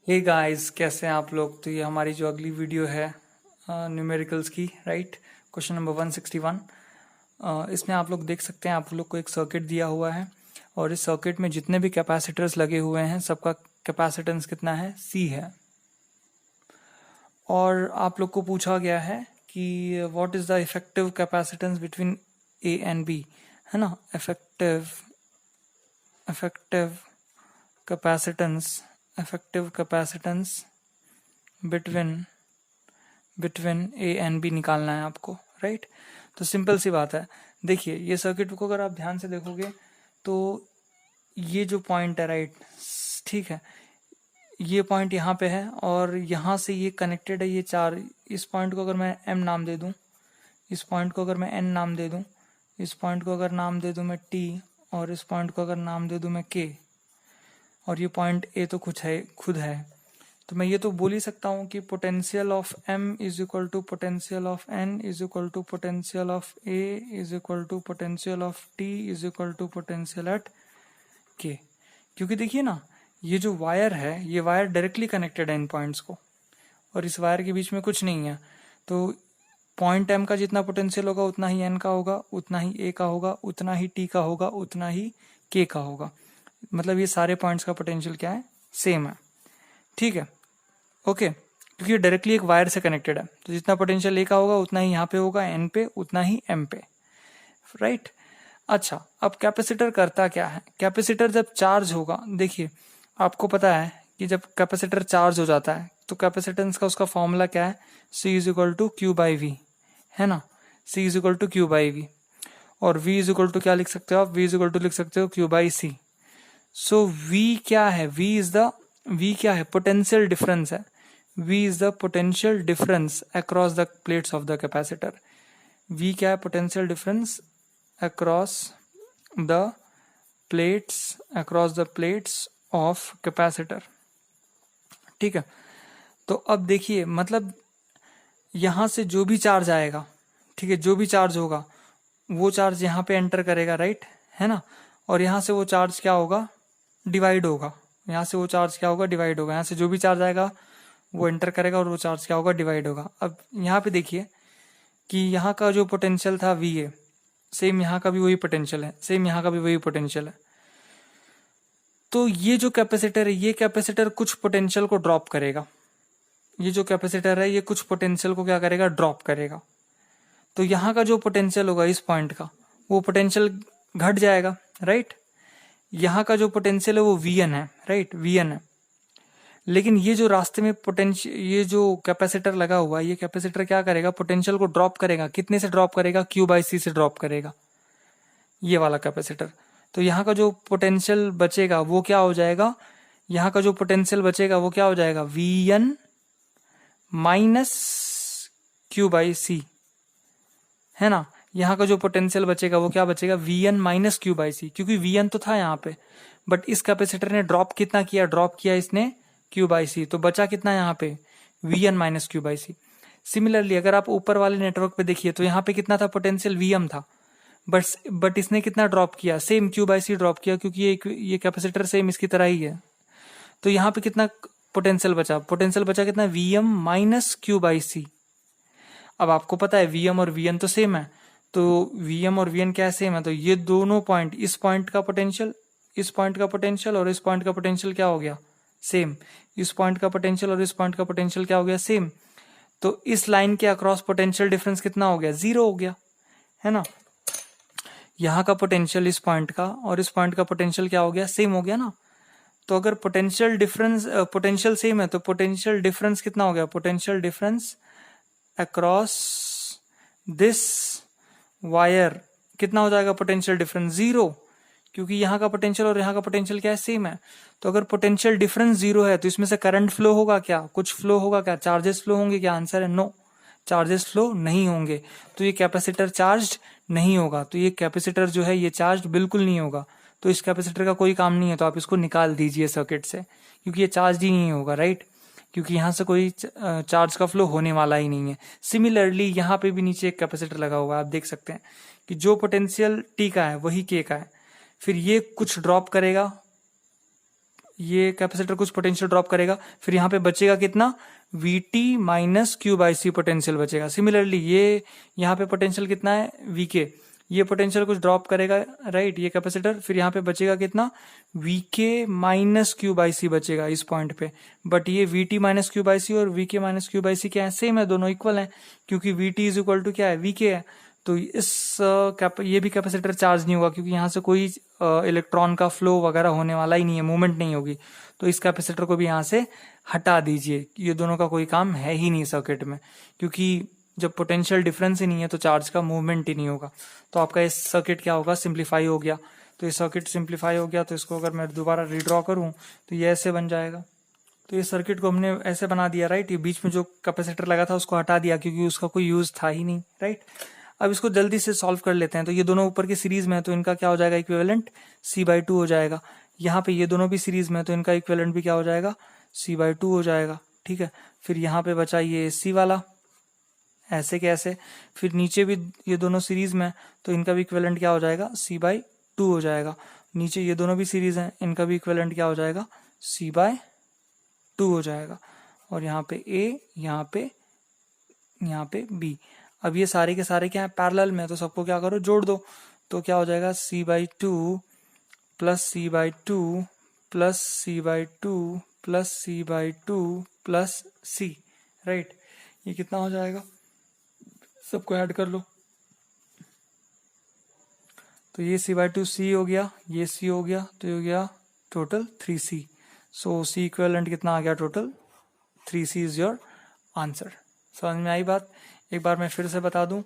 Hey guys, कैसे हैं आप लोग। तो ये हमारी जो अगली वीडियो है न्यूमेरिकल्स की, राइट। Question number 161। इसमें आप लोग देख सकते हैं, आप लोग को एक सर्किट दिया हुआ है और इस सर्किट में जितने भी कैपेसिटर्स लगे हुए हैं सबका कैपेसिटेंस कितना है, C है। और आप लोग को पूछा गया है कि what is the effective capacitance between A and B, है ना। Effective effective capacitance effective capacitance between A and B निकालना है आपको, राइट। तो सिंपल सी बात है। देखिए, ये सर्किट को अगर आप ध्यान से देखोगे तो ये जो पॉइंट है, राइट, ठीक है, ये पॉइंट यहाँ पे है और यहाँ से ये कनेक्टेड है, ये चार। इस पॉइंट को अगर मैं M नाम दे दूँ, इस पॉइंट को अगर मैं N नाम दे दूँ, इस पॉइंट को अगर नाम दे दूँ मैं T, और इस पॉइंट को अगर नाम दे दूँ मैं K, और ये पॉइंट A तो खुद है, तो मैं ये तो बोल ही सकता हूँ कि potential of M is equal to potential of N is equal to potential of A is equal to potential of T is equal to potential at K। क्योंकि देखिए ना, ये जो वायर है, ये वायर डायरेक्टली कनेक्टेड है इन points को, और इस वायर के बीच में कुछ नहीं है। तो पॉइंट M का जितना पोटेंशियल होगा उतना ही N का होगा, उतना ही A का होगा, उतना ही T का होगा, उतना ही K का होगा। मतलब ये सारे पॉइंट्स का पोटेंशियल क्या है, सेम है, ठीक है, ओके। क्योंकि ये डायरेक्टली एक वायर से कनेक्टेड है, तो जितना पोटेंशियल ए का होगा उतना ही यहाँ पे होगा एन पे, उतना ही एम पे, राइट। अच्छा, अब कैपेसिटर करता क्या है। कैपेसिटर जब चार्ज होगा, देखिए आपको पता है कि जब कैपेसिटर चार्ज हो जाता है तो कैपेसिटेंस का उसका फॉर्मूला क्या है, C is equal to Q by V, है ना। C is equal to Q by V, और V इज इक्वल टू क्या लिख सकते हो आप, V इज इक्वल टू लिख सकते हो Q by C. So V क्या है, V क्या है, पोटेंशियल डिफरेंस है। V is the potential difference across the plates of the capacitor. V क्या है, potential difference across the plates of capacitor, ठीक है। तो अब देखिए, मतलब यहां से जो भी चार्ज आएगा, ठीक है, जो भी चार्ज होगा वो चार्ज यहाँ पे एंटर करेगा, राइट, है ना। और यहाँ से वो चार्ज क्या होगा, डिवाइड होगा। यहाँ से वो चार्ज क्या होगा, डिवाइड होगा। यहाँ से जो भी चार्ज आएगा वो एंटर करेगा और वो चार्ज क्या होगा, डिवाइड होगा। अब यहाँ पे देखिए कि यहाँ का जो पोटेंशियल था V है, सेम यहाँ का भी वही पोटेंशियल है, सेम यहाँ का भी वही पोटेंशियल है। तो ये जो कैपेसिटर है, ये कैपेसिटर कुछ पोटेंशियल को ड्रॉप करेगा। ये जो कैपेसिटर है ये कुछ पोटेंशियल को क्या करेगा, ड्रॉप करेगा। तो यहाँ का जो पोटेंशियल होगा इस पॉइंट का, वो पोटेंशियल घट जाएगा, राइट। यहाँ का जो पोटेंशियल है वो Vn है, राइट, Vn है। लेकिन ये जो रास्ते में पोटेंशियल, ये जो कैपेसिटर लगा हुआ है, ये कैपेसिटर क्या करेगा, पोटेंशियल को ड्रॉप करेगा। कितने से ड्रॉप करेगा, क्यू बाई सी से ड्रॉप करेगा, ये वाला कैपेसिटर। तो यहाँ का जो पोटेंशियल बचेगा वो क्या हो जाएगा, यहाँ का जो पोटेंशियल बचेगा वो क्या हो जाएगा, Vn माइनस क्यू बाई सी, है ना। यहाँ का जो पोटेंशियल बचेगा वो क्या बचेगा, Vn माइनस क्यू बाई सी, क्योंकि Vn तो था यहाँ पे, बट इस कैपेसिटर ने ड्रॉप कितना किया, ड्रॉप किया इसने क्यू बाई सी, तो बचा कितना यहाँ पे, Vn minus Q by C. Similarly अगर आप ऊपर वाले नेटवर्क पे देखिए तो यहाँ पे कितना था, पोटेंशियल Vm था, बट इसने कितना ड्रॉप किया, same Q by C drop किया, क्योंकि ये कैपेसिटर सेम इसकी तरह ही है। तो यहाँ पे कितना पोटेंशियल बचा, कितना, Vm माइनस क्यू बाई सी। अब आपको पता है Vm और Vn तो सेम है, तो Vm और Vn क्या सेम है, तो ये दोनों पॉइंट, इस पॉइंट का पोटेंशियल, इस पॉइंट का पोटेंशियल और इस पॉइंट का पोटेंशियल क्या हो गया, सेम। इस पॉइंट का पोटेंशियल और इस पॉइंट का पोटेंशियल क्या हो गया, सेम। तो इस लाइन के अक्रॉस पोटेंशियल डिफरेंस कितना हो गया, 0 हो गया, है ना। यहाँ का पोटेंशियल इस पॉइंट का और इस पॉइंट का पोटेंशियल क्या हो गया, सेम हो गया ना। तो अगर पोटेंशियल सेम है तो पोटेंशियल डिफरेंस कितना हो गया, potential difference across this wire कितना हो जाएगा, पोटेंशियल डिफरेंस 0, क्योंकि यहाँ का पोटेंशियल और यहाँ का पोटेंशियल क्या है, सेम है। तो अगर पोटेंशियल डिफरेंस 0 है तो इसमें से करंट फ्लो होगा क्या, कुछ फ्लो होगा क्या, चार्जेस फ्लो होंगे क्या, आंसर है नो, चार्जेस फ्लो नहीं होंगे। तो ये कैपेसिटर चार्ज नहीं होगा, तो ये कैपेसिटर जो है ये चार्ज बिल्कुल नहीं होगा। तो इस कैपेसिटर का कोई काम नहीं है, तो आप इसको निकाल दीजिए सर्किट से, क्योंकि ये चार्ज ही नहीं होगा, राइट, क्योंकि यहाँ से कोई चार्ज का फ्लो होने वाला ही नहीं है। सिमिलरली यहाँ पे भी नीचे एक कैपेसिटर लगा हुआ है, आप देख सकते हैं कि जो पोटेंशियल T का है वही K का है। फिर ये कुछ ड्रॉप करेगा ये कैपेसिटर कुछ पोटेंशियल ड्रॉप करेगा, फिर यहाँ पे बचेगा कितना, Vt minus Q by C potential बचेगा। सिमिलरली ये यहाँ पे पोटेंशियल कितना है, Vk, ये पोटेंशियल कुछ ड्रॉप करेगा, राइट, ये कैपेसिटर, फिर यहाँ पे बचेगा कितना, Vk माइनस क्यू बाई सी बचेगा इस पॉइंट पे। बट ये Vt माइनस क्यू बाई सी और Vk माइनस क्यू बाई सी क्या है, सेम है, दोनों इक्वल हैं, क्योंकि Vt इज इक्वल टू क्या है, Vk है। तो ये भी कैपेसिटर चार्ज नहीं होगा, क्योंकि यहाँ से कोई इलेक्ट्रॉन का फ्लो वगैरह होने वाला ही नहीं है, मूवमेंट नहीं होगी। तो इस कैपेसिटर को भी यहाँ से हटा दीजिए, ये दोनों का कोई काम है ही नहीं सर्किट में, क्योंकि जब पोटेंशियल डिफरेंस ही नहीं है तो चार्ज का मूवमेंट ही नहीं होगा। तो आपका ये सर्किट क्या होगा, सिंप्लीफाई हो गया। तो ये सर्किट सिंप्लीफाई हो गया, तो इसको अगर मैं दोबारा रिड्रॉ करूं तो ये ऐसे बन जाएगा। तो ये सर्किट को हमने ऐसे बना दिया, राइट, ये बीच में जो कैपेसिटर लगा था उसको हटा दिया, क्योंकि उसका कोई यूज था ही नहीं, राइट। अब इसको जल्दी से सॉल्व कर लेते हैं। तो ये दोनों ऊपर की सीरीज में है, तो इनका क्या हो जाएगा, इक्विवेलेंट C/2 हो जाएगा। यहाँ पे ये दोनों भी सीरीज में है, तो इनका इक्विवेलेंट भी क्या हो जाएगा, C/2 हो जाएगा, ठीक है। फिर यहाँ पे बचा ये C वाला, ऐसे कैसे, फिर नीचे भी ये दोनों सीरीज में है, तो इनका भी इक्विवेलेंट क्या हो जाएगा, C/2 हो जाएगा। नीचे ये दोनों भी सीरीज हैं, इनका भी इक्विवेलेंट क्या हो जाएगा, C/2 हो जाएगा। और यहाँ पे A, यहाँ पे B। अब ये सारे के सारे क्या है, पैरेलल में, तो सबको क्या करो, जोड़ दो। तो क्या हो जाएगा, C/2 plus C/2 plus C/2 plus C/2 plus C, right. ये कितना हो जाएगा, सबको ऐड कर लो। तो ये C/2 C हो गया, ये C हो गया, तो ये हो गया टोटल 3C। सो C इक्विवेलेंट कितना आ गया, total 3C is your answer. समझ में आई बात। एक बार मैं फिर से बता दूं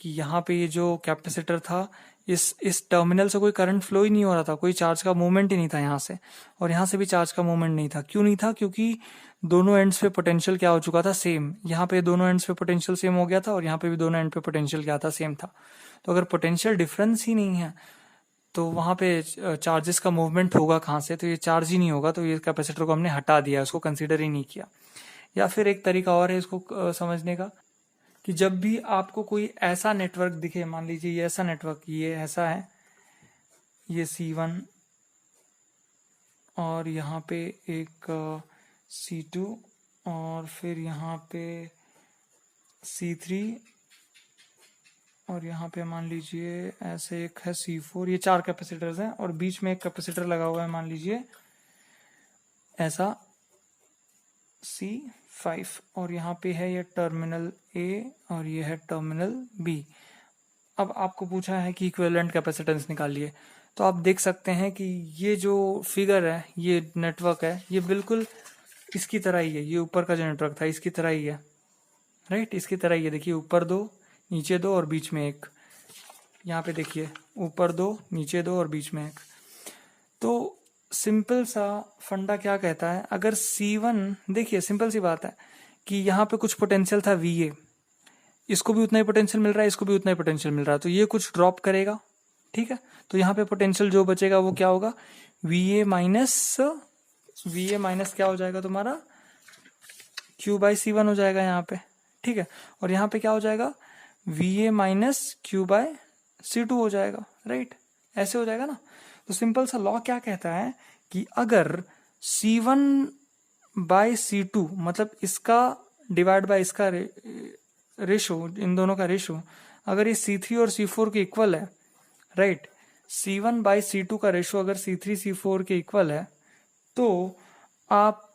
कि यहाँ पे ये जो कैपेसिटर था, इस टर्मिनल से कोई करंट फ्लो ही नहीं हो रहा था, कोई चार्ज का मूवमेंट ही नहीं था यहाँ से, और यहाँ से भी चार्ज का मूवमेंट नहीं था। क्यों नहीं था, क्योंकि दोनों एंड्स पे पोटेंशियल क्या हो चुका था, सेम। यहाँ पे दोनों एंड्स पे पोटेंशियल सेम हो गया था, और यहाँ पे भी दोनों एंड पे पोटेंशियल क्या था, सेम था। तो अगर पोटेंशियल डिफरेंस ही नहीं है तो वहां पे चार्जेस का मूवमेंट होगा कहाँ से, तो ये चार्ज ही नहीं होगा, तो ये कैपेसिटर को हमने हटा दिया, उसको कंसीडर ही नहीं किया। या फिर एक तरीका और है इसको समझने का, कि जब भी आपको कोई ऐसा नेटवर्क दिखे, मान लीजिए ये ऐसा नेटवर्क, ये ऐसा है, ये C1 और यहाँ पे एक C2 और फिर यहाँ पे C3 और यहाँ पे मान लीजिए ऐसे एक है C4, ये 4 कैपेसिटर्स हैं, और बीच में एक कैपेसिटर लगा हुआ है, मान लीजिए ऐसा C5, और यहाँ पे है ये टर्मिनल A और ये है टर्मिनल B। अब आपको पूछा है कि इक्विवेलेंट कैपेसिटेंस निकालिए, तो आप देख सकते हैं कि ये जो फिगर है, ये नेटवर्क है, ये बिल्कुल इसकी तरह ही है। ये ऊपर का जो नेटवर्क था इसकी तरह ही है, राइट, इसकी तरह ही है। देखिए ऊपर 2, नीचे 2 और बीच में एक। यहाँ पे देखिए ऊपर 2, नीचे 2 और बीच में एक। तो सिंपल सा फंडा क्या कहता है, अगर C1, देखिए सिंपल सी बात है कि यहाँ पे कुछ पोटेंशियल था VA, इसको भी उतना ही पोटेंशियल मिल रहा है, इसको भी उतना ही पोटेंशियल मिल रहा है, तो ये कुछ ड्रॉप करेगा, ठीक है। तो यहाँ पे पोटेंशियल जो बचेगा वो क्या होगा, VA माइनस क्या हो जाएगा तुम्हारा, Q/C1 हो जाएगा यहाँ पे, ठीक है। और यहाँ पे क्या हो जाएगा, VA माइनस Q/C2 हो जाएगा, राइट, ऐसे हो जाएगा ना। तो सिंपल सा लॉ क्या कहता है कि अगर C1/C2 मतलब इसका डिवाइड बाय इसका रेशो, इन दोनों का रेशो, अगर ये C3 और C4 के इक्वल है, राइट, C1/C2 का रेशो अगर C3 C4 के इक्वल है, तो आप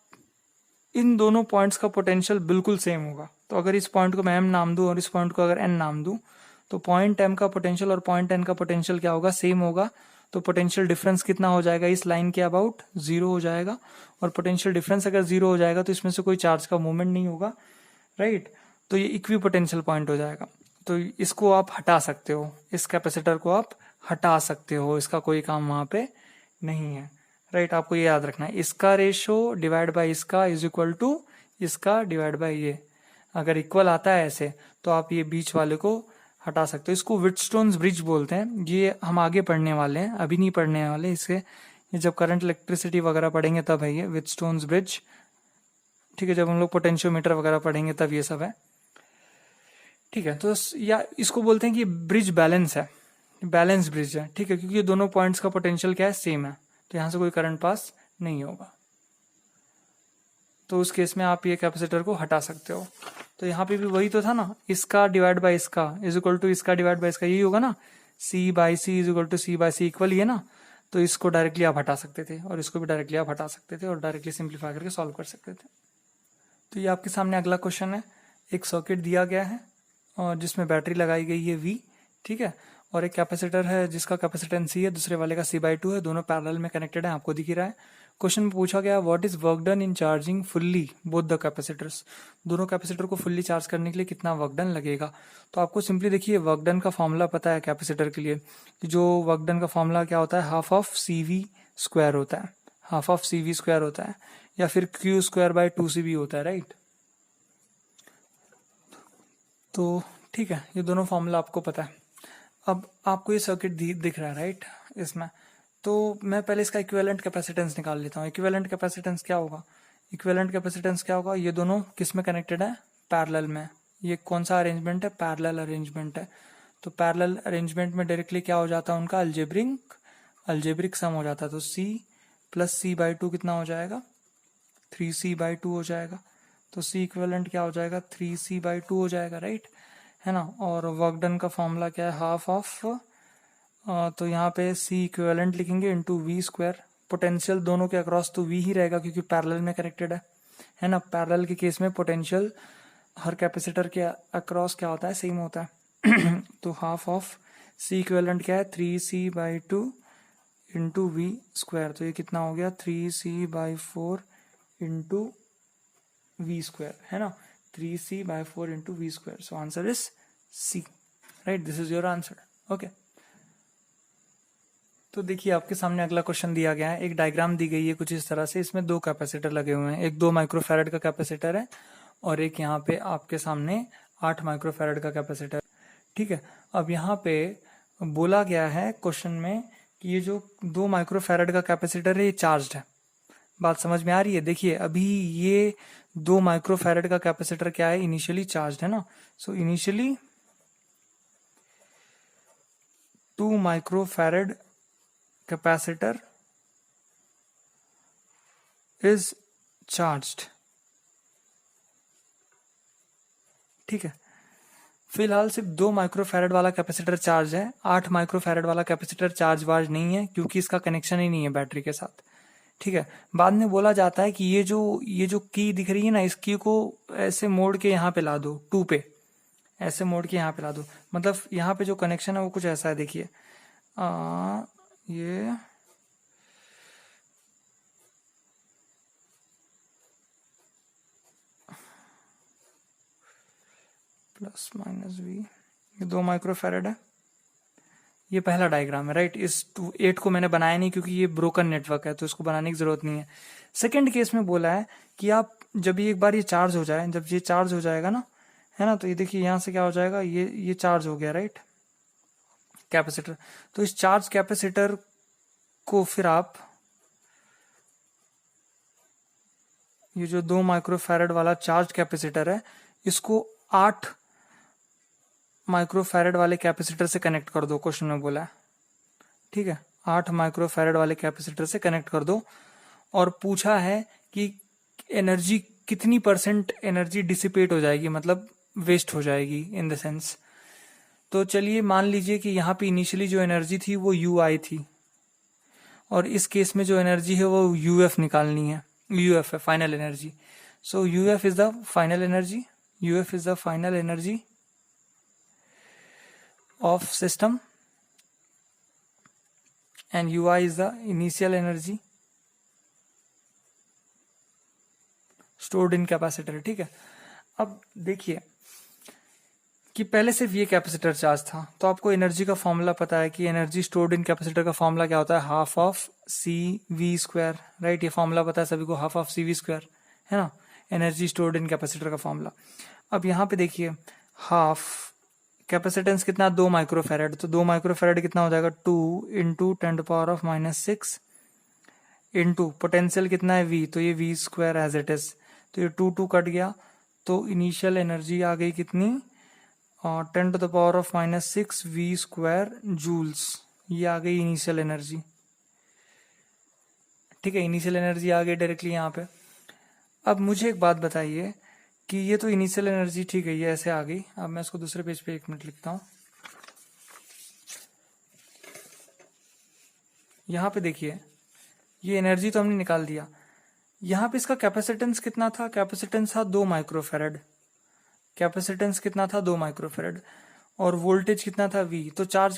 इन दोनों पॉइंट्स का पोटेंशियल बिल्कुल सेम होगा। तो अगर इस पॉइंट को मैं M नाम दूं और इस पॉइंट को अगर N नाम दूं, तो पॉइंट M का पोटेंशियल और पॉइंट N का पोटेंशियल क्या होगा, सेम होगा। तो पोटेंशियल डिफरेंस कितना हो जाएगा, इस लाइन के अबाउट 0 हो जाएगा। और पोटेंशियल डिफरेंस अगर 0 हो जाएगा तो इसमें से कोई चार्ज का मूवमेंट नहीं होगा, राइट। तो ये इक्वी पोटेंशियल पॉइंट हो जाएगा। तो इसको आप हटा सकते हो, इस कैपेसिटर को आप हटा सकते हो, इसका कोई काम वहां पे नहीं है, राइट। आपको ये याद रखना है, इसका रेशो डिवाइड बाय इसका इज इक्वल टू इसका डिवाइड बाय ये। अगर इक्वल आता है ऐसे तो आप ये बीच वाले को हटा सकते हो। इसको व्हिटस्टोन्स ब्रिज बोलते हैं। ये हम आगे पढ़ने वाले हैं, अभी नहीं पढ़ने वाले इसके, ये जब करंट इलेक्ट्रिसिटी वगैरह पढ़ेंगे तब है ये व्हिटस्टोन्स ब्रिज, ठीक है। जब हम लोग पोटेंशियोमीटर वगैरह पढ़ेंगे तब ये सब है, ठीक है। तो या इसको बोलते हैं कि ब्रिज बैलेंस है, बैलेंस ब्रिज है, ठीक है, क्योंकि ये दोनों पॉइंट्स का पोटेंशियल क्या है, सेम है, तो यहाँ से कोई करंट पास नहीं होगा। तो उस केस में आप ये कैपेसिटर को हटा सकते हो। तो यहाँ पे भी वही तो था ना, इसका डिवाइड बाय इसका इज इक्वल टू इसका डिवाइड बाय इसका, यही होगा ना, C by C is equal to C by C equal ही है ना। तो इसको डायरेक्टली आप हटा सकते थे और इसको भी डायरेक्टली आप हटा सकते थे और डायरेक्टली सिंप्लीफाई करके सॉल्व कर सकते थे। तो ये आपके सामने अगला क्वेश्चन है। एक सर्किट दिया गया है और जिसमें बैटरी लगाई गई है V, ठीक है, और एक कैपेसिटर है जिसका कैपेसिटेंस C है, दूसरे वाले का C/2 है, दोनों पैरेलल में कनेक्टेड है, आपको दिख ही रहा है। क्वेश्चन में पूछा गया what is work done in charging fully both the capacitors, दोनों कैपेसिटर को फुल्ली चार्ज करने के लिए कितना वर्क डन लगेगा। तो आपको सिंपली देखिए वर्क डन का फॉर्मूला पता है कैपेसिटर के लिए, कि जो वर्क डन का फॉर्मूला क्या होता है, हाफ ऑफ CV² होता है, हाफ ऑफ CV² होता है, या फिर Q²/2CV होता है, राइट। तो ठीक है, ये दोनों फॉर्मूला आपको पता है। अब आपको ये सर्किट दिख रहा है, राइट, इसमें तो मैं पहले इसका इक्विवेलेंट कैपेसिटेंस निकाल लेता हूँ। इक्विवेलेंट कैपेसिटेंस क्या होगा, इक्विवेलेंट कैपेसिटेंस क्या होगा, ये दोनों किस में कनेक्टेड है, पैरेलल में। ये कौन सा अरेंजमेंट है, पैरेलल अरेंजमेंट है। तो पैरेलल अरेंजमेंट में डायरेक्टली क्या हो जाता है, उनका अल्जेब्रिक सम हो जाता है। तो C प्लस C/2 कितना हो जाएगा, 3C/2 हो जाएगा। तो C इक्विवेलेंट क्या हो जाएगा, 3C/2 हो जाएगा, राइट, है ना। और वर्क डन का फॉर्मूला क्या है, हाफ ऑफ, तो यहाँ पे C इक्विवेलेंट लिखेंगे इंटू V²। पोटेंशियल दोनों के अक्रॉस तो V ही रहेगा क्योंकि पैरेलल में कनेक्टेड है ना। पैरेलल के केस में पोटेंशियल हर कैपेसिटर के अक्रॉस क्या होता है, सेम होता है। तो हाफ ऑफ C इक्विवेलेंट क्या है, 3C/2 इंटू V²। तो ये कितना हो गया, 3C/4 इंटू V², है ना, 3C/4 into V²। So answer is C, right, this is your answer, okay. तो देखिए आपके सामने अगला क्वेश्चन दिया गया है, एक डायग्राम दी गई है कुछ इस तरह से, इसमें दो कैपेसिटर लगे हुए हैं, एक 2 माइक्रोफैरड का कैपेसिटर है और एक यहाँ पे आपके सामने 8 माइक्रोफैरड का कैपेसिटर, ठीक है। अब यहाँ पे बोला गया है क्वेश्चन में कि ये जो 2 माइक्रोफैरड का कैपेसिटर है ये चार्ज्ड है। बात समझ में आ रही है, देखिए अभी ये 2 माइक्रोफैरड का कैपेसिटर क्या है, इनिशियली चार्ज्ड है ना। So initially 2 microfarad capacitor is charged, ठीक है। फिलहाल सिर्फ 2 माइक्रोफैरड वाला कैपेसिटर चार्ज है, 8 माइक्रोफैरड वाला कैपेसिटर चार्ज वार्ज नहीं है क्योंकि इसका कनेक्शन ही नहीं है बैटरी के साथ, ठीक है। बाद में बोला जाता है कि ये जो की दिख रही है ना, इस की को ऐसे मोड़ के यहाँ पे ला दो, 2 पे ऐसे मोड़ के यहाँ पे ला दो, मतलब यहाँ पे जो कनेक्शन है वो कुछ ऐसा है, देखिए ये प्लस माइनस V, ये 2 माइक्रोफैरड है, ये पहला डायग्राम है, राइट। इस 8 को मैंने बनाया नहीं क्योंकि ये ब्रोकन नेटवर्क है तो इसको बनाने की जरूरत नहीं है। सेकंड केस में बोला है कि आप जब ये एक बार ये चार्ज हो जाए, जब ये चार्ज हो जाएगा ना, है ना, तो ये देखिए यहाँ से क्या हो जाएगा, ये चार्ज हो गया, राइट, कैपेसिटर। तो इस चार्ज कैपेसिटर को फिर आप ये जो 2 माइक्रोफैरड वाला चार्ज कैपेसिटर है इसको 8 माइक्रोफैरड वाले कैपेसिटर से कनेक्ट कर दो, क्वेश्चन में बोला है, ठीक है। 8 माइक्रोफैरड वाले कैपेसिटर से कनेक्ट कर दो और पूछा है कि एनर्जी कितनी % एनर्जी डिसिपेट हो जाएगी, मतलब वेस्ट हो जाएगी इन द सेंस। तो चलिए मान लीजिए कि यहाँ पे इनिशियली जो एनर्जी थी वो UI थी और इस केस में जो एनर्जी है वो UF निकालनी है, UF है final energy. So UF is the final energy, UF is the final energy of system and UI is the initial energy stored in capacitor, ठीक है। अब देखिए कि पहले सिर्फ ये कैपेसिटर चार्ज था तो आपको एनर्जी का फॉर्मूला पता है कि एनर्जी स्टोर्ड इन कैपेसिटर का फॉर्मूला क्या होता है, हाफ ऑफ CV², राइट, ये फॉर्मूला पता है सभी को, हाफ ऑफ CV², है ना, एनर्जी स्टोर्ड इन कैपेसिटर का फॉर्मूला। अब यहाँ पे देखिए हाफ कैपेसिटेंस कितना, 2 माइक्रोफैरड, तो 2 माइक्रोफैरड कितना हो जाएगा, 2 इंटू 10⁻⁻⁶ इंटू पोटेंशियल कितना है V, तो ये V² एज इट इज, तो ये 2 कट गया, तो इनिशियल एनर्जी आ गई कितनी, 10⁻⁻⁶ V² जूल्स, ये आ गई इनिशियल एनर्जी, ठीक है, इनिशियल एनर्जी आ गई डायरेक्टली यहाँ पे। अब मुझे एक बात बताइए कि ये तो इनिशियल एनर्जी ठीक है, ये ऐसे आ गई। अब मैं इसको दूसरे पेज पे 1 मिनट लिखता हूँ। यहाँ पे देखिए, ये एनर्जी तो हमने निकाल दिया। यहाँ पे इसका कैपेसिटेंस कितना था? कैपेसिटेंस था 2 माइक्रोफेरेड। कैपेसिटेंस कितना था? 2 माइक्रोफेरेड। और वोल्टेज कितना था? V। तो चार्ज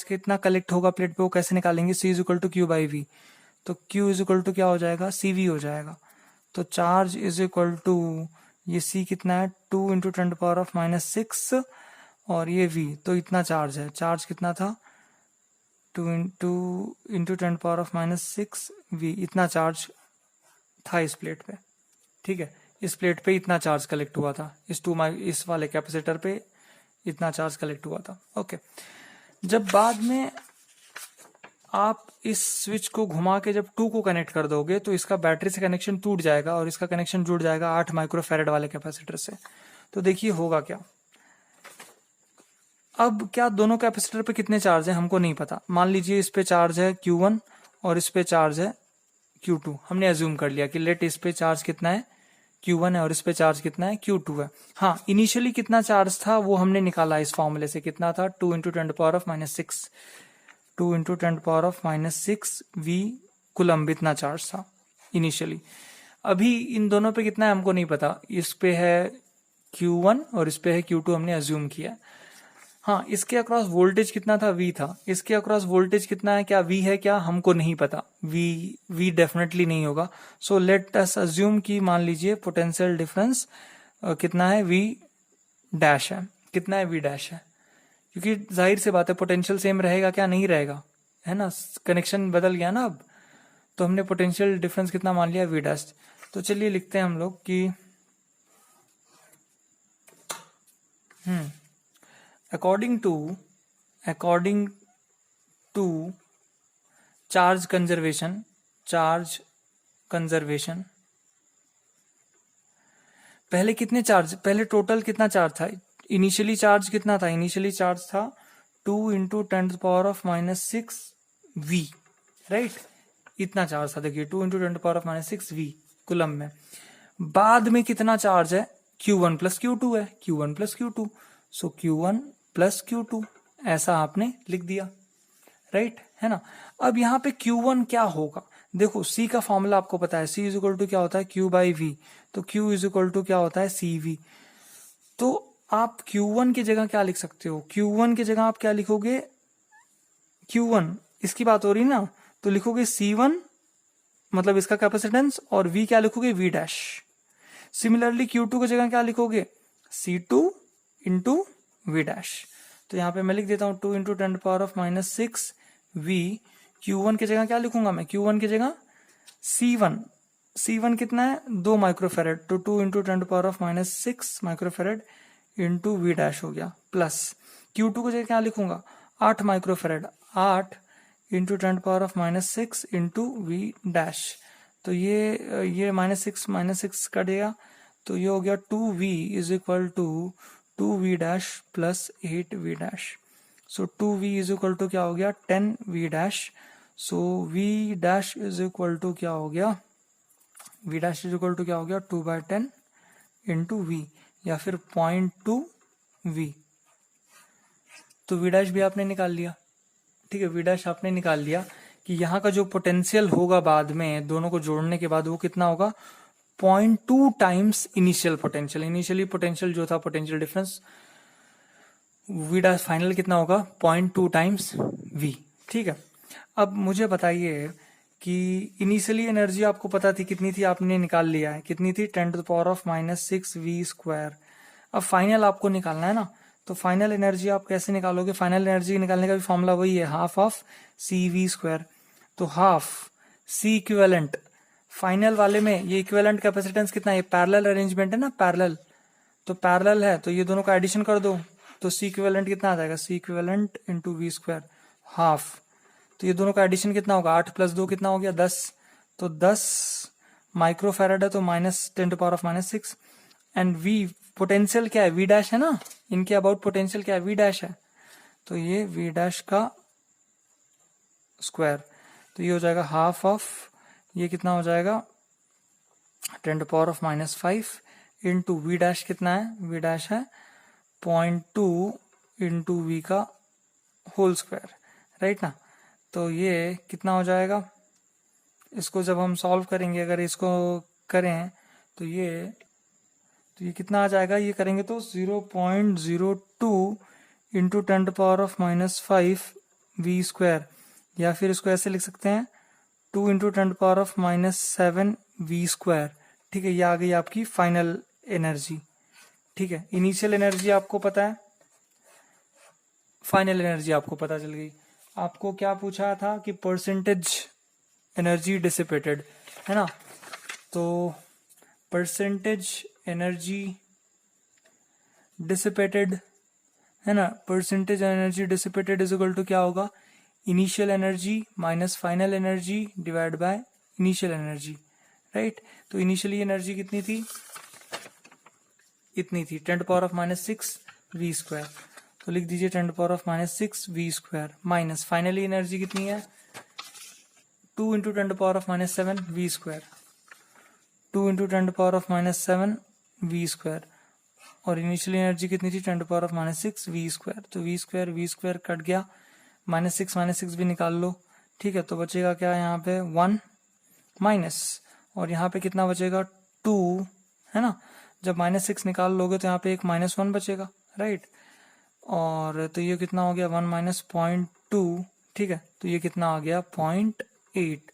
कितना कलेक्ट होगा प्लेट पे, वो कैसे निकालेंगे? C is equal to Q by V. तो Q इज इक्वल टू क्या हो जाएगा? CV हो जाएगा। तो चार्ज इज इक्वल टू, ये C कितना है? 2 इंटू 10⁻⁻6 और ये V, तो इतना चार्ज है। चार्ज कितना था? 2 इंटू 10⁻⁻6 V, इतना चार्ज था इस प्लेट पे। ठीक है, इस प्लेट पे इतना चार्ज कलेक्ट हुआ था, इस वाले कैपेसिटर पे इतना चार्ज कलेक्ट हुआ था। ओके, जब बाद में आप इस स्विच को घुमा के जब 2 को कनेक्ट कर दोगे तो इसका बैटरी से कनेक्शन टूट जाएगा और इसका कनेक्शन जुड़ जाएगा 8 माइक्रोफेरेड वाले कैपेसिटर से। तो देखिए होगा क्या। अब क्या दोनों कैपेसिटर पे कितने चार्ज है हमको नहीं पता। मान लीजिए इस पे चार्ज है Q1 और इस पे चार्ज है Q2। हमने अज्यूम कर लिया कि लेट इस पे चार्ज कितना है? Q1 है और इस पे चार्ज कितना है? Q2 है। हाँ, इनिशियली कितना चार्ज था वो हमने निकाला इस फॉर्मूले से। कितना था? 2 इंटू 10⁻⁻6। 2 इंटू 10⁻⁻6 V कुलम्ब, इतना चार्ज था इनिशियली। अभी इन दोनों पे कितना है हमको नहीं पता। इस पे है Q1 और इस पे है Q2, हमने अज्यूम किया। हाँ, इसके अक्रॉस वोल्टेज कितना था? V था। इसके अक्रॉस वोल्टेज कितना है? क्या V है? क्या हमको नहीं पता। V डेफिनेटली नहीं होगा। सो लेट अस अज्यूम कि मान लीजिए पोटेंशियल डिफरेंस कितना है? V डैश है। कितना है? V डैश है। क्योंकि जाहिर सी बात है पोटेंशियल सेम रहेगा क्या? नहीं रहेगा, है ना। कनेक्शन बदल गया ना अब। तो हमने पोटेंशियल डिफरेंस कितना मान लिया? V dash. तो चलिए लिखते हैं हम लोग कि according to चार्ज कंजर्वेशन, पहले कितने चार्ज, पहले टोटल कितना चार्ज था? इनिशियली चार्ज कितना था? इनिशियली चार्ज था 2 इंटू 10⁻⁻6 V, राइट। इतना चार्ज था। देखिए 2 इंटू 10⁻⁻6 V कुलम में। बाद में कितना चार्ज है? Q1 प्लस Q2 है। Q1 प्लस Q2, सो Q1 प्लस Q2, ऐसा आपने लिख दिया, राइट, है ना। अब यहाँ पे Q1 क्या होगा? देखो C का फॉर्मूला आपको पता है। C इज इक्वल टू क्या होता है? Q by V। तो Q इज इक्वल टू क्या होता है? CV। तो आप Q1 की जगह क्या लिख सकते हो? Q1 की जगह आप क्या लिखोगे? Q1, इसकी बात हो रही ना, तो लिखोगे C1 मतलब इसका कैपेसिटेंस, और V क्या लिखोगे? V dash. सिमिलरली Q2 की जगह क्या लिखोगे? C2 into V dash. तो यहाँ पे मैं लिख देता हूँ 2 इंटू 10⁻⁻6 V। Q1 की जगह क्या लिखूंगा मैं? Q1 की जगह C1। C1 कितना है? 2 माइक्रोफेरेड। तो 2 into 10⁻⁻6 microfarad into V dash हो गया, प्लस Q2 की जगह क्या लिखूंगा? 8 microfarad. 8 into 10⁻⁻6 into V dash. तो ये -6 कटेगा, तो ये हो गया 2V is equal to 2V dash plus 8V dash. So 2V is equal to क्या हो गया? 10V dash. So V dash is equal to क्या हो गया? V dash is equal to क्या हो गया? 2/10 इंटू V, या फिर 0.2V। तो V डैश भी आपने निकाल लिया। ठीक है, V डैश आपने निकाल लिया कि यहाँ का जो पोटेंशियल होगा बाद में दोनों को जोड़ने के बाद वो कितना होगा? 0.2 times initial potential. Initially potential जो था, potential difference, V dash final कितना होगा? 0.2 टाइम्स V। ठीक है, अब मुझे बताइए कि इनिशियली एनर्जी आपको पता थी कितनी थी? आपने निकाल लिया है। कितनी थी? 10⁻⁻6 V स्क्वायर। अब फाइनल आपको निकालना है ना, तो फाइनल एनर्जी आप कैसे निकालोगे? फाइनल एनर्जी निकालने का भी फॉर्मूला वही है, हाफ ऑफ CV स्क्वायर। तो हाफ C इक्विवेलेंट, फाइनल वाले में ये इक्विवेलेंट कैपेसिटेंस कितना है? ये पैरेलल अरेंजमेंट है ना, पैरेलल, तो पैरेलल है, तो ये दोनों का एडिशन कर दो, तो C इक्विवेलेंट कितना आ जाएगा? C equivalent into V square half. तो ये दोनों का एडिशन कितना होगा? 8 प्लस 2 कितना हो गया? 10। तो 10 माइक्रोफेरेड है, तो -10⁻⁻6। एंड V पोटेंशियल क्या है? V डैश है ना, इनके अबाउट पोटेंशियल क्या है? V डैश है। तो ये V डैश का स्क्वायर, तो ये हो जाएगा हाफ ऑफ, ये कितना हो जाएगा? 10⁻⁵ इंटू वी डैश कितना है, वी डैश है 0.2 इंटू वी का होल स्क्वायर, राइट ना। तो ये कितना हो जाएगा, इसको जब हम सॉल्व करेंगे, अगर इसको करें तो ये कितना आ जाएगा, ये करेंगे तो 0.02 इंटू 10⁻⁵ वी स्क्वायर, या फिर इसको ऐसे लिख सकते हैं 2 इंटू 10⁻⁷ वी स्क्वायर। ठीक है, ये आ गई आपकी फाइनल एनर्जी। ठीक है, इनिशियल एनर्जी आपको पता है, फाइनल एनर्जी आपको पता चल गई। आपको क्या पूछा था कि परसेंटेज एनर्जी डिसिपेटेड, है ना। तो परसेंटेज एनर्जी डिसिपेटेड, है ना, percentage energy dissipated is equal to क्या होगा, initial energy minus final energy divide by initial energy, right. तो इनिशियली एनर्जी कितनी थी, इतनी थी 10⁻⁶ वी स्क्वायर, तो लिख दीजिए 10⁻⁶ V square minus finally energy कितनी है 2 into 10⁻⁷ V square, 2 into 10⁻⁷ V square, और इनिशियल एनर्जी कितनी थी 10⁻⁶ वी स्क्वायर। तो वी स्क्वायर कट गया, -6 भी निकाल लो। ठीक है, तो बचेगा क्या यहाँ पे 1 माइनस, और यहाँ पे कितना बचेगा 2, है ना। जब -6 निकाल लोगे तो यहाँ पे एक -1 बचेगा, राइट। और तो ये कितना हो गया 1 माइनस 0.2, ठीक है, तो ये कितना आ गया 0.8।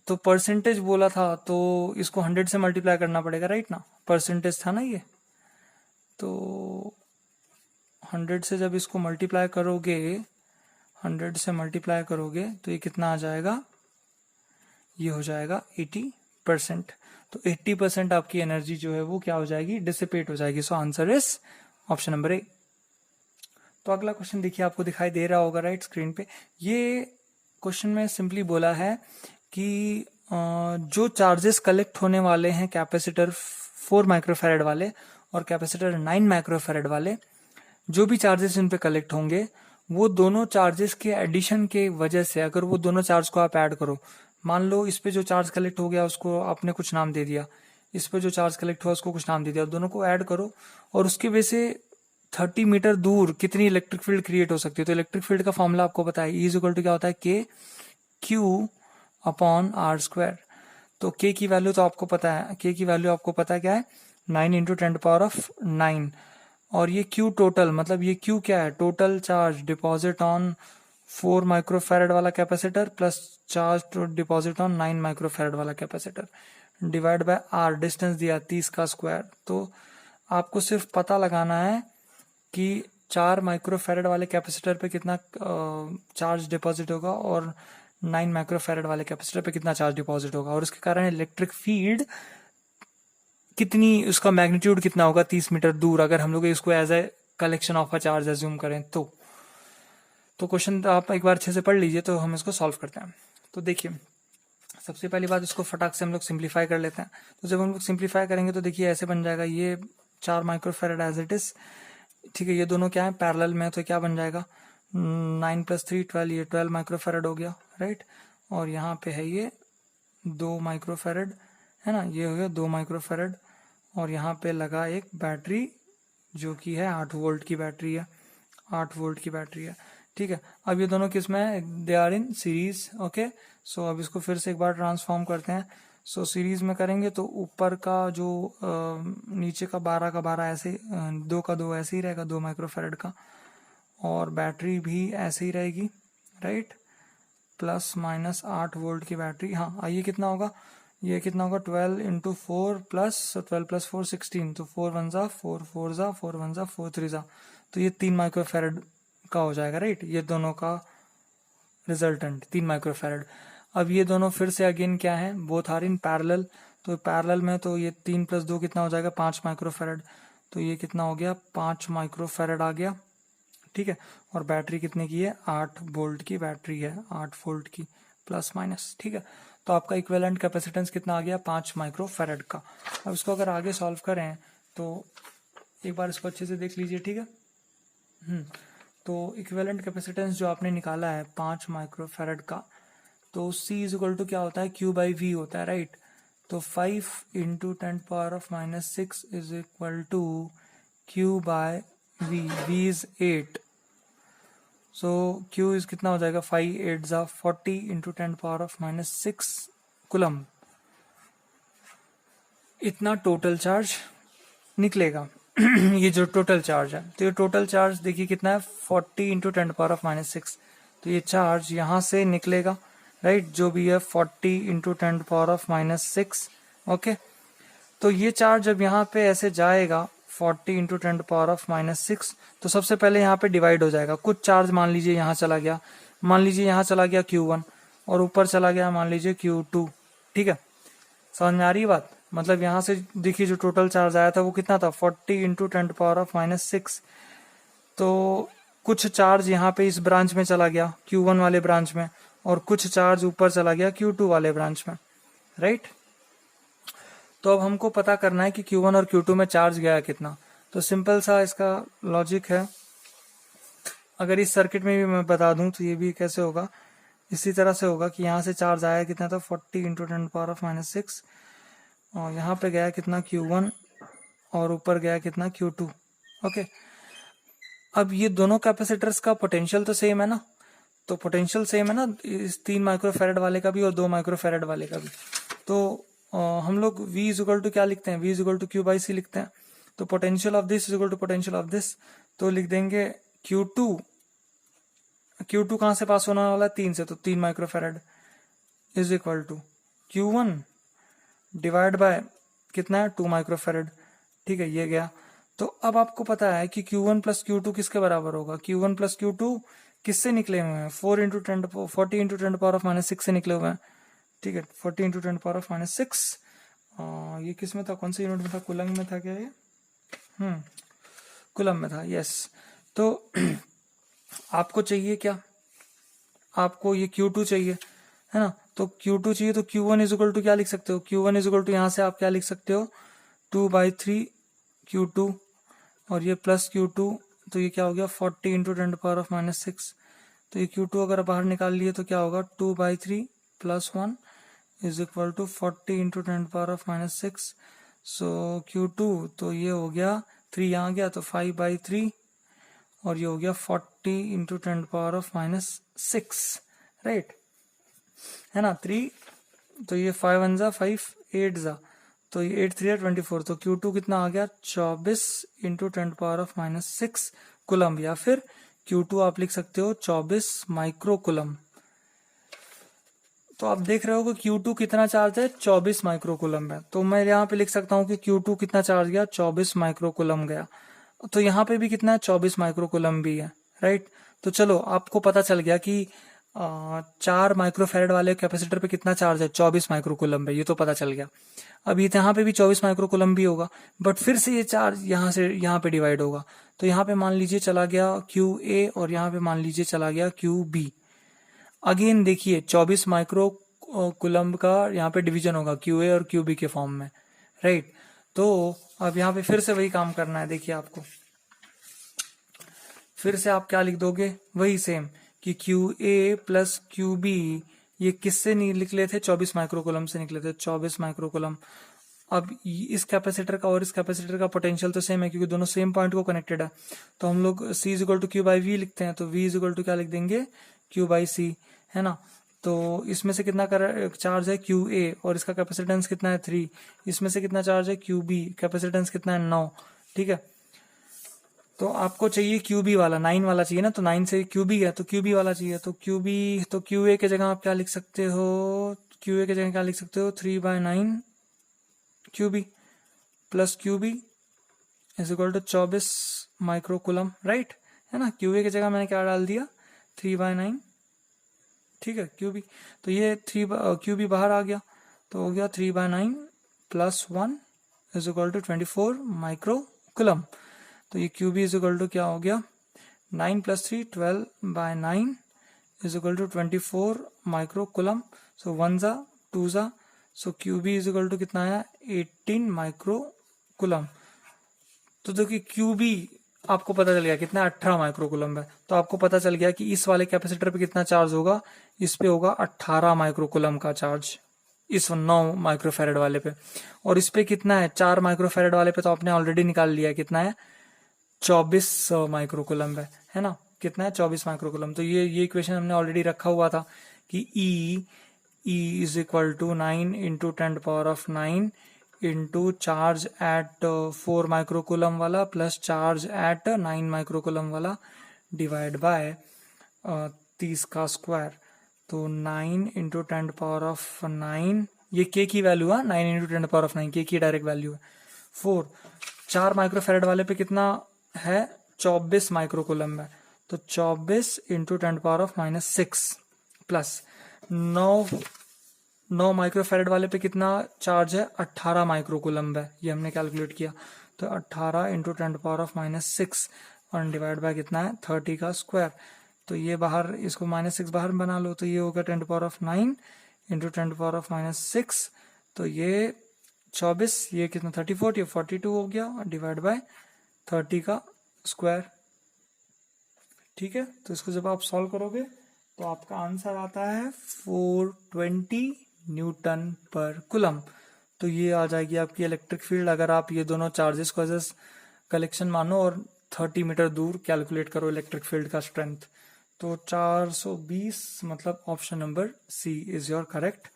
तो परसेंटेज बोला था तो इसको 100 से मल्टीप्लाई करना पड़ेगा, राइट ना, परसेंटेज था ना ये। तो 100 से जब इसको मल्टीप्लाई करोगे, 100 से मल्टीप्लाई करोगे तो ये कितना आ जाएगा, ये हो जाएगा 80%। तो 80% आपकी एनर्जी जो है वो क्या हो जाएगी, डिसिपेट हो जाएगी। So answer is option number A. तो अगला क्वेश्चन देखिए, आपको दिखाई दे रहा होगा राइट स्क्रीन पे। ये क्वेश्चन में सिंपली बोला है कि जो चार्जेस कलेक्ट होने वाले हैं कैपेसिटर 4 माइक्रोफैरेड वाले और कैपेसिटर 9 माइक्रोफैरेड वाले, जो भी चार्जेस इन पे कलेक्ट होंगे वो दोनों चार्जेस के एडिशन के वजह से, अगर वो दोनों चार्ज को आप ऐड करो, मान लो इस पे जो चार्ज कलेक्ट हो गया उसको आपने कुछ नाम दे दिया, इस पे जो चार्ज कलेक्ट हुआ उसको कुछ नाम दे दिया, दोनों को ऐड करो और उसकी वजह से 30 मीटर दूर कितनी इलेक्ट्रिक फील्ड क्रिएट हो सकती है। तो इलेक्ट्रिक फील्ड का फॉर्मूला आपको पता है, E इज इक्वल टू क्या होता है, के क्यू अपॉन आर स्क्वायर। तो के की वैल्यू तो आपको पता है, के की वैल्यू आपको पता है क्या है 9 इंटू 10⁻⁹, और ये क्यू टोटल, मतलब ये क्यू क्या है, total charge deposit on 4 microfarad वाला capacitor plus charge deposit on 9 microfarad वाला capacitor divide by R, distance दिया 30 का स्क्वायर। तो आपको सिर्फ पता लगाना है कि 4 माइक्रोफैरेड वाले कैपेसिटर पे कितना चार्ज डिपॉजिट होगा और 9 माइक्रोफैरेड वाले कैपेसिटर पे कितना चार्ज डिपॉजिट होगा, और उसके कारण इलेक्ट्रिक फील्ड कितनी, उसका मैग्नीट्यूड कितना होगा 30 मीटर दूर, अगर हम लोग इसको as a collection of a charge assume करें तो क्वेश्चन आप एक बार अच्छे से पढ़ लीजिए, तो हम इसको सॉल्व करते हैं। तो देखिए, सबसे पहली बात इसको फटाक से हम लोग सिंप्लीफाई कर लेते हैं। तो जब हम लोग सिंप्लीफाई करेंगे तो देखिए ऐसे बन जाएगा, ये 4 माइक्रोफैरेड एज इट इज, ठीक है, ये दोनों क्या है पैरेलल में, तो क्या बन जाएगा 9 + 3 12, ये 12 माइक्रोफैरेड हो गया, राइट। और यहाँ पे है ये 2 माइक्रोफैरेड, है ना, ये हो गया 2 माइक्रोफैरेड, और यहाँ पे लगा एक बैटरी जो कि है 8 वोल्ट की बैटरी है, 8 वोल्ट की बैटरी है, ठीक है। अब ये दोनों किस में है, they are in series, okay. So अब इसको फिर से एक बार ट्रांसफॉर्म करते हैं। सो सीरीज में करेंगे तो ऊपर का जो नीचे का 12 का 12 ऐसे, 2 का 2 ऐसे ही रहेगा, 2 माइक्रोफैरेड का, और बैटरी भी ऐसे ही रहेगी, राइट, प्लस माइनस 8 वोल्ट की बैटरी। हाँ, आइए कितना होगा, ये कितना होगा 12 इंटू 4 प्लस 12 + 4 16, तो 4 1 जा 4 4 जा 4 1 जा 4 3 जा, तो ये 3 माइक्रोफैरेड का हो जाएगा, राइट। ये दोनों का रिजल्टेंट 3 माइक्रोफैरेड। अब ये दोनों फिर से अगेन क्या है, बोथ आर इन पैरेलल, तो पैरेलल में तो ये 3 + 2 कितना हो जाएगा 5 माइक्रोफैरेड, तो ये कितना हो गया 5 माइक्रोफैरेड आ गया, ठीक है। और बैटरी कितने की है, 8 वोल्ट की बैटरी है, 8 वोल्ट की प्लस माइनस, ठीक है। तो आपका इक्विवेलेंट कैपेसिटेंस कितना आ गया 5 माइक्रोफैरेड का। अब इसको अगर आगे सॉल्व करें तो एक बार इसको अच्छे से देख लीजिए, ठीक है। तो इक्विवेलेंट कैपेसिटेंस जो आपने निकाला है 5 माइक्रोफैरेड का, तो C इज इक्वल टू क्या होता है, Q/V होता है, राइट। तो 5 into 10⁻⁻6 is equal to Q by V. V is 8, so Q is कितना हो जाएगा, 5 8 जा 40 इंटू 10⁻⁻6 कूलम। इतना टोटल चार्ज निकलेगा। ये जो टोटल चार्ज है, तो ये टोटल चार्ज देखिए कितना है, 40 इंटू 10⁻⁻6। तो ये चार्ज यहाँ से निकलेगा, राइट, जो भी है 40 इंटू 10⁻⁻6। ओके, तो ये चार्ज जब यहाँ पे ऐसे जाएगा 40 इंटू 10⁻⁻6, तो सबसे पहले यहाँ पे डिवाइड हो जाएगा। कुछ चार्ज मान लीजिए यहाँ चला गया, मान लीजिए यहाँ चला गया Q1, और ऊपर चला गया मान लीजिए Q2। ठीक है, समझ में आ रही बात? मतलब यहाँ से देखिए जो टोटल चार्ज आया था वो कितना था, 40 इंटू 10⁻⁻6। तो कुछ चार्ज यहाँ पे इस ब्रांच में चला गया, Q1 वाले ब्रांच में, और कुछ चार्ज ऊपर चला गया Q2 वाले ब्रांच में, राइट। तो अब हमको पता करना है कि Q1 और Q2 में चार्ज गया कितना। तो सिंपल सा इसका लॉजिक है। अगर इस सर्किट में भी मैं बता दूं तो ये भी कैसे होगा, इसी तरह से होगा कि यहाँ से चार्ज आया कितना था, 40 इंटू 10⁻⁻6, और यहाँ पे गया कितना Q1, और ऊपर गया कितना Q2। ओके, अब ये दोनों कैपेसिटर्स का पोटेंशियल तो सेम है ना, तो पोटेंशियल सेम है ना, इस 3 माइक्रोफेरेड वाले का भी और 2 माइक्रोफेरेड वाले का भी। तो हम लोग V इज इक्वल टू क्या लिखते हैं, V is equal to Q by C लिखते हैं। तो potential of this is equal to potential of this, तो लिख देंगे Q2 कहाँ से पास होने वाला है, 3 से, तो 3 microfarad is equal to Q1 divide by कितना है, 2 माइक्रोफेरेड। ठीक है, ये गया। तो अब आपको पता है कि Q1 प्लस Q2 किसके बराबर होगा, Q1 प्लस Q2 किससे निकले हुए हैं, 40 इंटू 10⁻⁻6 से निकले हुए हैं। ठीक है, 40 इंटू 10⁻⁻6, ये किस में था, कौन सी यूनिट में था, कूलम में था क्या ये, कूलम में था, यस। तो आपको चाहिए क्या, आपको ये Q2 चाहिए, है ना। तो Q2 चाहिए तो Q1 इज इक्वल टू क्या लिख सकते हो, Q1 इज इक्वल टू यहाँ से आप क्या लिख सकते हो, 2/3 Q2, और ये प्लस Q2, तो ये क्या हो गया, 40 इंटू 10⁻⁻6। तो ये Q2 अगर बाहर निकाल लिए तो क्या होगा, 2/3 plus 1 is equal to 40 into 10⁻⁻6। So Q2, तो ये हो गया 3 यहाँ गया तो 5/3, और ये हो गया 40 इंटू 10⁻⁻6, राइट, है ना। 3, तो ये 5 1 जा 5, 8 जा, तो ये 8 3 है 24। तो Q2 कितना आ गया, 24 इंटू 10⁻⁻6 कूलम, या फिर Q2 आप लिख सकते हो 24 माइक्रो कूलम। तो आप देख रहे हो कि Q2 कितना चार्ज है, 24 माइक्रो कूलम है। तो मैं यहाँ पे लिख सकता हूँ कि Q2 कितना चार्ज गया, 24 माइक्रो कूलम गया। तो यहाँ पे भी कितना है, 24 माइक्रो कूलम भी है, राइट। तो चलो आपको पता चल गया कि 4 माइक्रोफेरेड वाले कैपेसिटर पे कितना चार्ज है, 24 माइक्रो कूलम पे, ये तो पता चल गया। अब ये यहाँ पे भी 24 माइक्रो कूलम भी होगा, बट फिर से ये चार्ज यहाँ से यहाँ पे डिवाइड होगा। तो यहाँ पे मान लीजिए चला गया QA, और यहाँ पे मान लीजिए चला गया QB। अगेन देखिए 24 माइक्रो कूलम का यहाँ पे डिवीजन होगा QA और QB के फॉर्म में, राइट। तो अब यहाँ पे फिर से वही काम करना है। देखिए आपको फिर से आप क्या लिख दोगे, वही सेम कि QA प्लस QB ये किससे निकले थे, 24 माइक्रोकूलम से निकले थे, 24 माइक्रोकूलम। अब इस कैपेसिटर का और इस कैपेसिटर का पोटेंशियल तो सेम है क्योंकि दोनों सेम पॉइंट को कनेक्टेड है। तो हम लोग C is equal to Q by V लिखते हैं, तो V इज इक्वल टू क्या लिख देंगे, Q बाई C, है ना। तो इसमें से कितना चार्ज है QA, और इसका कैपेसिटेंस कितना है 3। इसमें से कितना चार्ज है QB, कैपेसिटेंस कितना है 9। ठीक है, तो आपको चाहिए QB वाला, 9 वाला चाहिए ना, तो 9 से QB है तो QB वाला चाहिए। तो QB, तो QA के जगह आप क्या लिख सकते हो, QA के जगह क्या लिख सकते हो, 3/9 QB plus QB is equal to 24 microcoulomb, right, है ना। QA की जगह मैंने क्या डाल दिया, 3/9, ठीक है, QB। तो ये QB बाहर आ गया, तो हो गया 3/9 plus 1 is equal to 24 microcoulomb. तो ये QB इज इक्वल टू क्या हो गया, 9 plus 3 12/9 is equal to 24 microcoulomb. So 1 जा 2 जा, so QB is equal to कितना आया, 18 माइक्रोकूलम। तो देखिए QB आपको पता चल गया कितना, 18 माइक्रोकूलम है। तो आपको पता चल गया कि इस वाले कैपेसिटर पे कितना चार्ज होगा, इस पे होगा 18 माइक्रोकूलम का चार्ज, इस 9 माइक्रोफेरेड वाले पे। और इस पे कितना है, 4 माइक्रोफेरेड वाले पे तो आपने ऑलरेडी निकाल लिया, कितना है 24 माइक्रोकुलम है ना, कितना है 24 माइक्रोकुलम। तो ये इक्वेशन हमने ऑलरेडी रखा हुआ था कि E is equal to 9 into 10⁻9 into charge at 4 microcoulomb वाला प्लस चार्ज एट 9 माइक्रोकुलम वाला डिवाइड बाय 30 का स्क्वायर। तो 9 इंटू 10⁻9, ये के की वैल्यू है, 9 इंटू 10⁻9 के की डायरेक्ट वैल्यू है 4। 4 माइक्रोफेरेड वाले पे कितना है 24 माइक्रोकुलम है, तो 24 इंटू 10⁻6 प्लस 9 माइक्रोफेरेड वाले पे कितना चार्ज है 18 माइक्रोकुलम है, ये हमने कैलकुलेट किया। तो 18 इंटू 10⁻6 और डिवाइड बाय कितना है 30 का स्क्वायर। तो ये बाहर, इसको -6 बाहर बना लो, तो ये होगा 10⁻9 इंटू 10⁻6, तो ये 24, ये कितना 34, ये 42 हो गया, डिवाइड बाय 30 का स्क्वायर। ठीक है, तो इसको जब आप सॉल्व करोगे तो आपका आंसर आता है 420 न्यूटन पर कुलम। तो ये आ जाएगी आपकी इलेक्ट्रिक फील्ड, अगर आप ये दोनों चार्जेस को एज कलेक्शन मानो और 30 मीटर दूर कैलकुलेट करो इलेक्ट्रिक फील्ड का स्ट्रेंथ। तो 420, मतलब option number C is your correct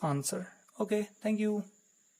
answer. Okay, thank you.